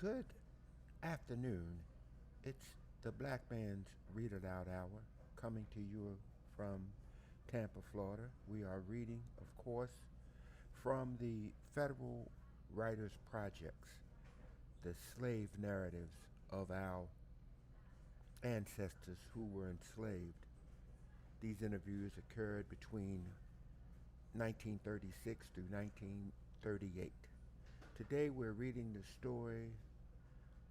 Good afternoon. It's the Blackman's Read Aloud Hour coming to you from Tampa, Florida. We are reading, of course, from the Federal Writers Projects, the slave narratives of our ancestors who were enslaved. These interviews occurred between 1936 to 1938. Today we're reading the story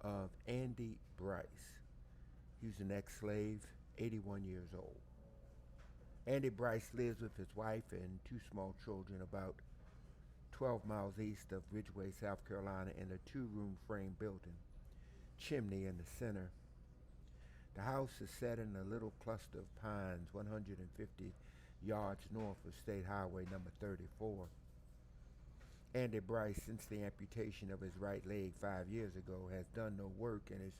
of Andy Brice. He's an ex slave, 81 years old. Andy Brice lives with his wife and two small children about 12 miles east of Ridgeway, South Carolina, in a two-room frame building, chimney in the center. The house is set in a little cluster of pines 150 yards north of State Highway number 34. Andy Brice, since the amputation of his right leg 5 years ago, has done no work and is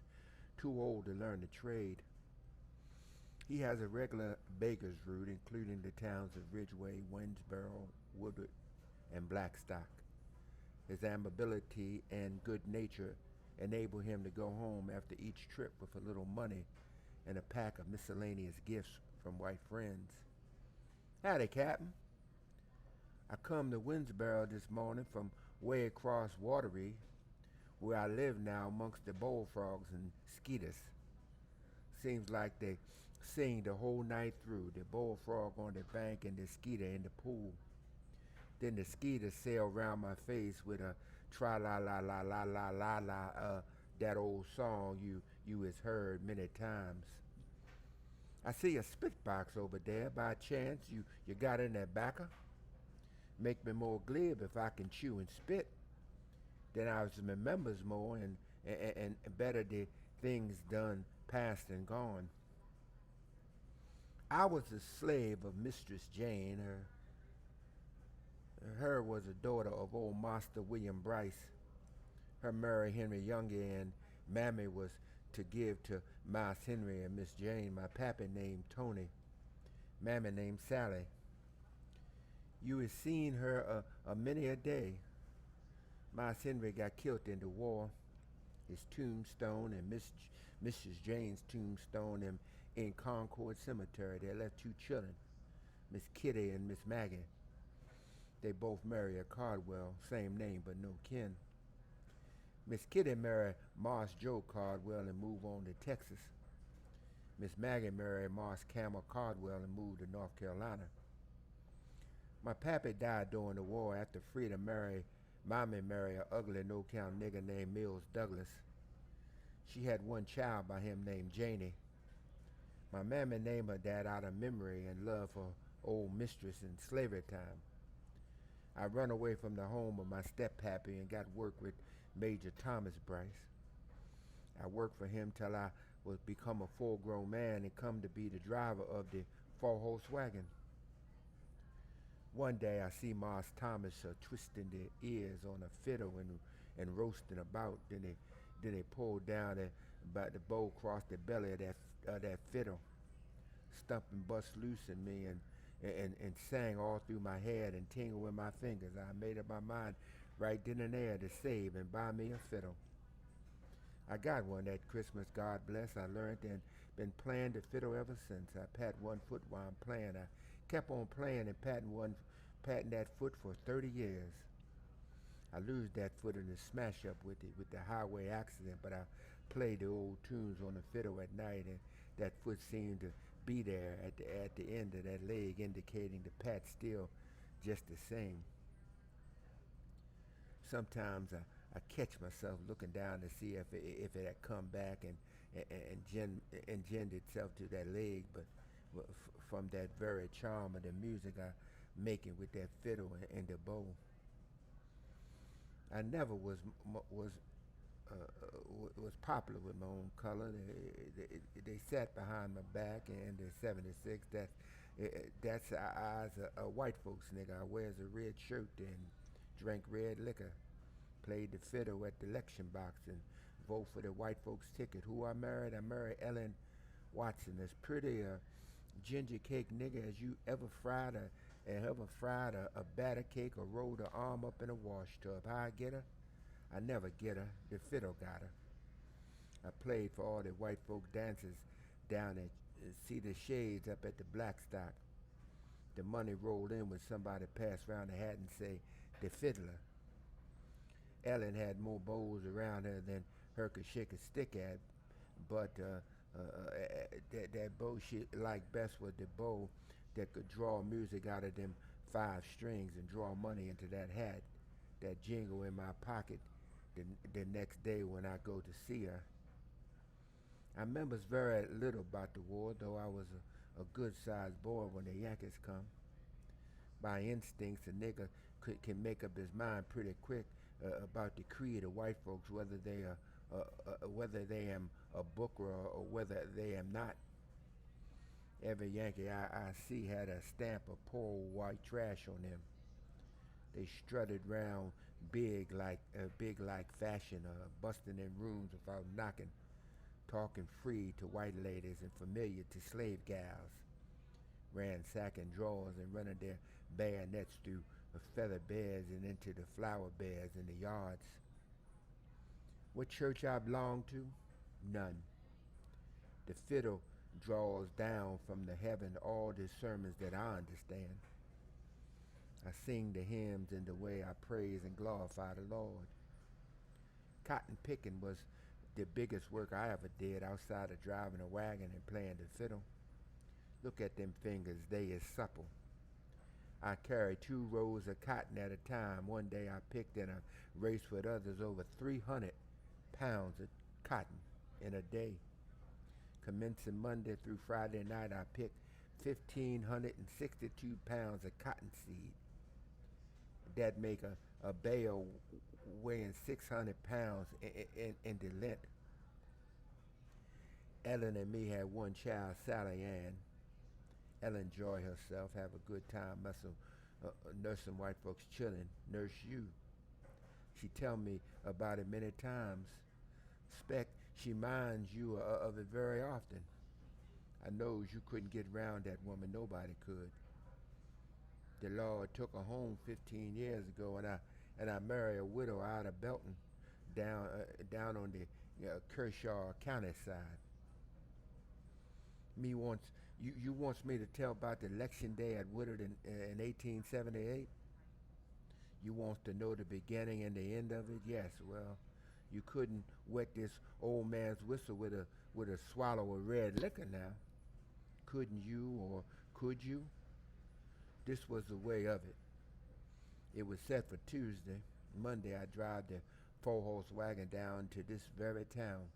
too old to learn the trade. He has a regular baker's route, including the towns of Ridgeway, Winsboro, Woodward, and Blackstock. His amiability and good nature enable him to go home after each trip with a little money and a pack of miscellaneous gifts from white friends. Howdy, Captain. I come to Winsboro this morning from way across Watery, where I live now amongst the bullfrogs and skeeters. Seems like they sing the whole night through, the bullfrog on the bank and the skeeter in the pool. Then the skeeter sail round my face with a tra la la la la la la la, that old song you has heard many times. I see a spit box over there. By chance you got in that backer? Make me more glib if I can chew and spit. Then I was remembers more and better the things done past and gone. I was a slave of Mistress Jane. Her was a daughter of old Master William Brice. Her married Henry Younger, and Mammy was to give to Mas Henry and Miss Jane my pappy named Tony, Mammy named Sally. You has seen her a many a day. Mas Henry got killed in the war. His tombstone and Mrs. Jane's tombstone in Concord Cemetery. They left two children, Miss Kitty and Miss Maggie. They both married a Cardwell, same name but no kin. Miss Kitty married Mars Joe Cardwell and moved on to Texas. Miss Maggie married Mars Camel Cardwell and moved to North Carolina. My pappy died during the war after freedom. Mommy married an ugly no-count nigger named Mills Douglas. She had one child by him named Janie. My mammy named her that out of memory and love for old mistress in slavery time. I run away from the home of my step-pappy and got work with Major Thomas Brice. I worked for him till I was become a full-grown man and come to be the driver of the four-horse wagon. One day I see Mars Thomas twisting the ears on a fiddle and roasting about. Then they pulled down the bow across the belly of that fiddle, stumping bust loose in me and sang all through my head and tingled with my fingers. I made up my mind right then and there to save and buy me a fiddle. I got one that Christmas, God bless. I learned and been playing the fiddle ever since. I pat one foot while I'm playing. I kept on playing and patting that foot for 30 years. I lose that foot in a smash up with the highway accident, but I played the old tunes on the fiddle at night, and that foot seemed to be there at the end of that leg, indicating the pat still just the same. Sometimes I catch myself looking down to see if it had come back and engendered itself to that leg, but from that very charm of the music I making with that fiddle and the bow. I never was popular with my own color. They sat behind my back in the '76. That's I was a white folks nigga. I wears a red shirt and drank red liquor, played the fiddle at the election box and vote for the white folks ticket. Who I married? I married Ellen Watson, as pretty a ginger cake nigga as you ever fried a batter cake or rolled her arm up in a wash tub. How I get her? I never get her. The fiddle got her. I played for all the white folk dances down at Cedar Shades up at the Blackstock. The money rolled in when somebody passed around the hat and say, the fiddler. Ellen had more bows around her than her could shake a stick at, but that bow she liked best was the bow that could draw music out of them five strings and draw money into that hat, that jingle in my pocket the next day when I go to see her. I remembers very little about the war, though I was a good-sized boy when the Yankees come. By instincts, a nigga can make up his mind pretty quick about the creed of white folks, whether they am a booker or whether they am not. Every Yankee I see had a stamp of poor old white trash on them. They strutted round big like fashion, busting in rooms without knocking, talking free to white ladies and familiar to slave gals, ransacking drawers and running their bayonets through feather beds and into the flower beds in the yards. What church I belong to? None. The fiddle draws down from the heaven all the sermons that I understand. I sing the hymns in the way I praise and glorify the Lord. Cotton picking was the biggest work I ever did outside of driving a wagon and playing the fiddle. Look at them fingers, they is supple. I carried 2 rows of cotton at a time. One day I picked in a race with others over 300 pounds of cotton in a day. Commencing Monday through Friday night, I picked 1,562 pounds of cottonseed. That make a bale weighing 600 pounds in the length. Ellen and me had one child, Sally Ann. Ellen enjoy herself, have a good time, nursing white folks children, nurse you. She tell me about it many times. Spec, she minds you of it very often. I knows you couldn't get round that woman, nobody could. The Lord took her home 15 years ago, and I married a widow out of Belton, down on the Kershaw County side. You wants me to tell about the election day at Woodard in 1878? You wants to know the beginning and the end of it? Yes. Well, you couldn't wet this old man's whistle with a swallow of red liquor now. Couldn't you, or could you? This was the way of it. It was set for Tuesday. Monday, I drive the 4-horse wagon down to this very town.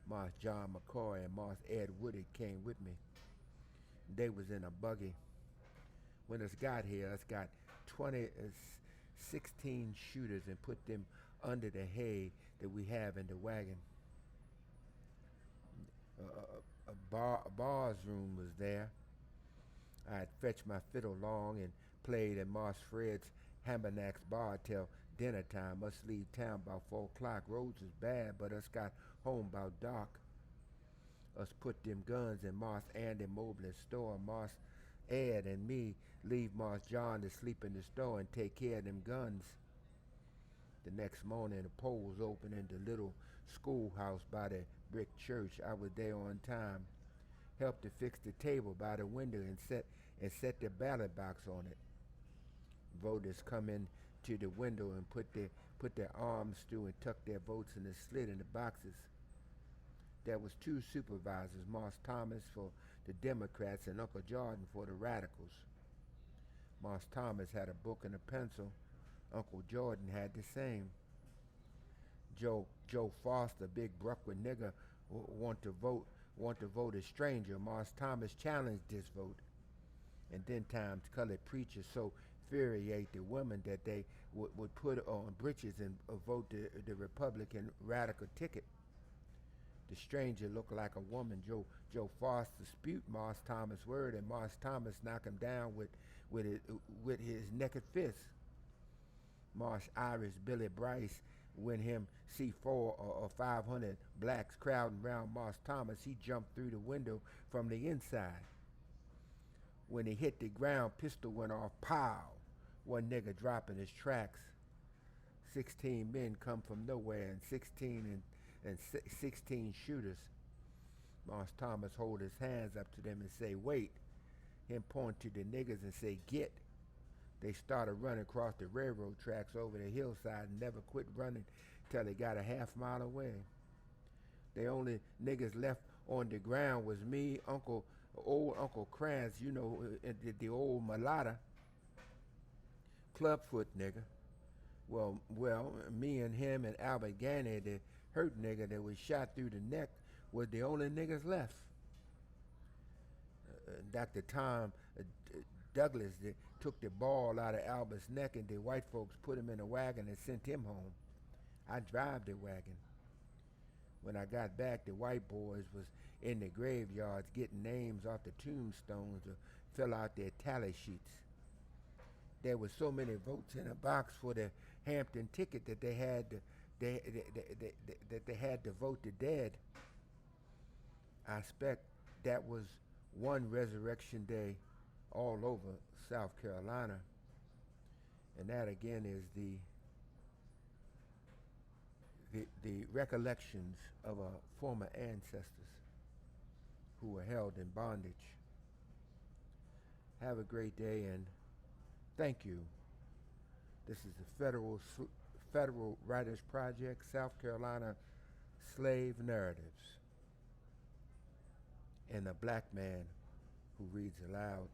Marse John McCoy and Marse Ed Woodard came with me. They was in a buggy. When us got here, us got 16 shooters and put them under the hay that we have in the wagon. A bar's room was there. I had fetched my fiddle along and played at Marse Fred's Hambernack's bar till dinner time. Us leave town about 4 o'clock. Roads was bad, but us got home about dark. Us put them guns in Marse Andy Mobley's store. Marse Ed and me leave Marse John to sleep in the store and take care of them guns. The next morning, the polls opened in the little schoolhouse by the brick church. I was there on time. Helped to fix the table by the window and set the ballot box on it. Voters come in to the window and put their arms through and tuck their votes in the slit in the boxes. There was 2 supervisors, Marse Thomas for the Democrats and Uncle Jordan for the Radicals. Marse Thomas had a book and a pencil. Uncle Jordan had the same. Joe Foster, big Brooklyn nigger, want to vote a stranger. Marse Thomas challenged this vote. And then times colored preachers so infuriate the women that they would put on breeches and vote the Republican radical ticket. The stranger looked like a woman. Joe Foster dispute Marse Thomas' word, and Marse Thomas knocked him down with his naked fist. Marse Irish Billy Brice, when him see 400 or 500 blacks crowding around Marse Thomas, he jumped through the window from the inside. When he hit the ground, pistol went off, pow! One nigga dropping his tracks. 16 men come from nowhere and 16 shooters. Moss Thomas hold his hands up to them and say, wait. Him point to the niggas and say, get. They started running across the railroad tracks over the hillside and never quit running till they got a half-mile away. The only niggas left on the ground was me, old Uncle Krantz, the old mulatta, clubfoot nigga. Well, me and him and Albert Ganny, the hurt nigga that was shot through the neck, was the only niggas left. Dr. Tom Douglas took the ball out of Albert's neck, and the white folks put him in a wagon and sent him home. I drive the wagon. When I got back, the white boys was in the graveyards getting names off the tombstones to fill out their tally sheets. There were so many votes in a box for the Hampton ticket that they had to vote the dead. I expect that was one resurrection day all over South Carolina. And that again is the recollections of former ancestors who were held in bondage. Have a great day and thank you. This is the Federal Writers Project, South Carolina Slave Narratives, and the Blackman Who Reads Aloud.